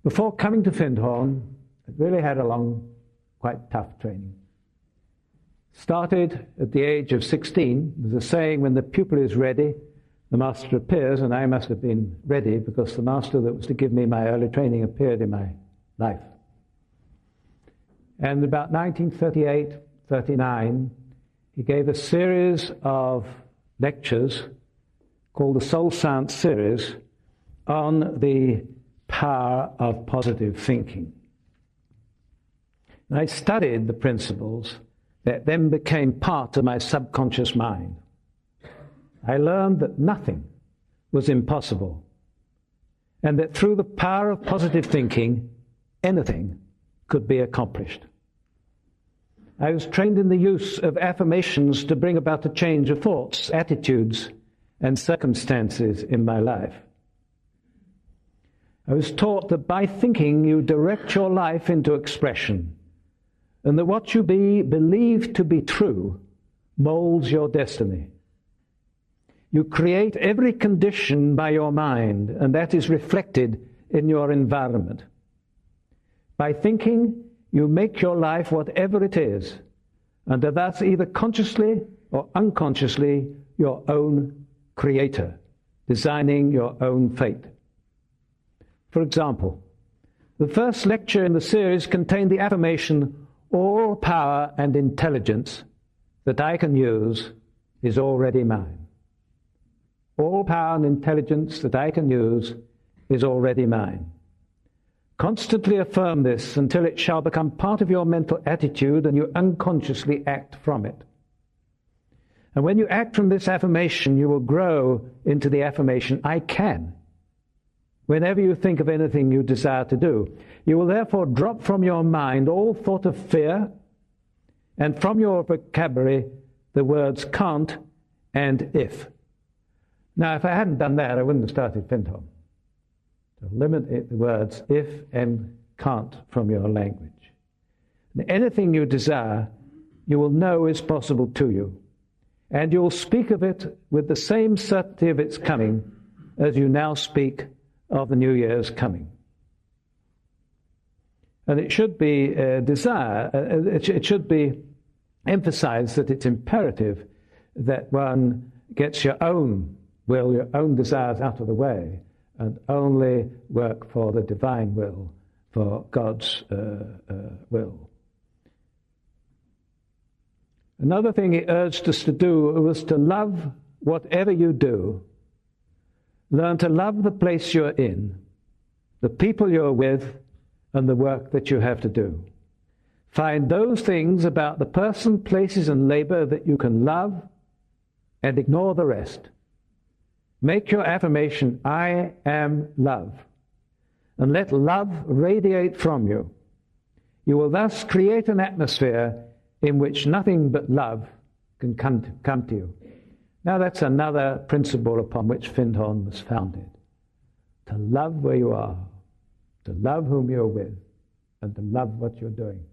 Before coming to Findhorn, I really had a long, quite tough training. Started at the age of 16. There's a saying, when the pupil is ready, the master appears, and I must have been ready because the master that was to give me my early training appeared in my life. And about 1938, 39, he gave a series of lectures called the Soul Science Series on the power of positive thinking. And I studied the principles that then became part of my subconscious mind. I learned that nothing was impossible, and that through the power of positive thinking, anything could be accomplished. I was trained in the use of affirmations to bring about a change of thoughts, attitudes, and circumstances in my life. I was taught that by thinking you direct your life into expression, and that what you believe to be true molds your destiny. You create every condition by your mind, and that is reflected in your environment. By thinking, you make your life whatever it is, and are thus either consciously or unconsciously your own creator, designing your own fate. For example, the first lecture in the series contained the affirmation, "All power and intelligence that I can use is already mine." All power and intelligence that I can use is already mine. Constantly affirm this until it shall become part of your mental attitude and you unconsciously act from it. And when you act from this affirmation, you will grow into the affirmation, "I can." Whenever you think of anything you desire to do, you will therefore drop from your mind all thought of fear, and from your vocabulary the words can't and if. Now, if I hadn't done that, I wouldn't have started Findhorn. To limit the words if and can't from your language. And anything you desire, you will know is possible to you, and you will speak of it with the same certainty of its coming as you now speak of the New Year's coming. And it should be it should be emphasized that it's imperative that one gets your own will, your own desires out of the way, and only work for the divine will, for God's will. Another thing he urged us to do was to love whatever you do. Learn to love the place you're in, the people you're with, and the work that you have to do. Find those things about the person, places, and labor that you can love, and ignore the rest. Make your affirmation, "I am love," and let love radiate from you. You will thus create an atmosphere in which nothing but love can come to you. Now that's another principle upon which Findhorn was founded. To love where you are, to love whom you're with, and to love what you're doing.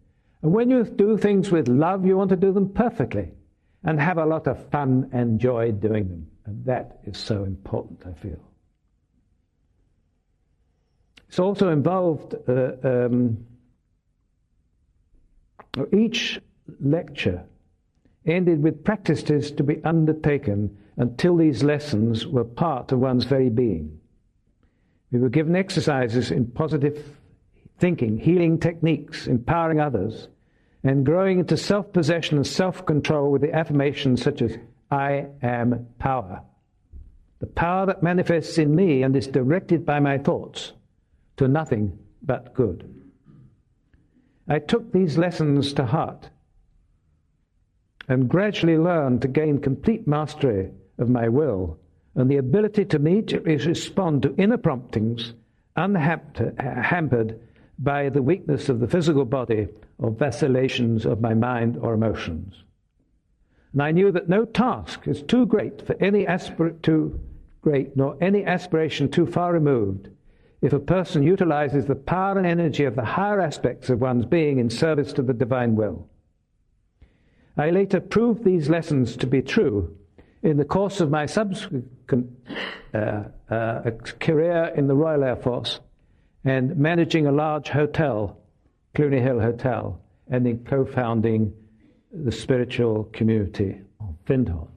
And when you do things with love, you want to do them perfectly and have a lot of fun and joy doing them. And that is so important, I feel. It's also involved, each lecture ended with practices to be undertaken until these lessons were part of one's very being. We were given exercises in positive thinking, healing techniques, empowering others, and growing into self-possession and self-control with the affirmations such as, "I am power." The power that manifests in me and is directed by my thoughts to nothing but good. I took these lessons to heart and gradually learned to gain complete mastery of my will and the ability to immediately respond to inner promptings unhampered by the weakness of the physical body or vacillations of my mind or emotions. And I knew that no task is too great for any nor any aspiration too far removed if a person utilizes the power and energy of the higher aspects of one's being in service to the divine will. I later proved these lessons to be true in the course of my subsequent career in the Royal Air Force and managing a large hotel, Cluny Hill Hotel, and in co-founding the spiritual community of Findhorn.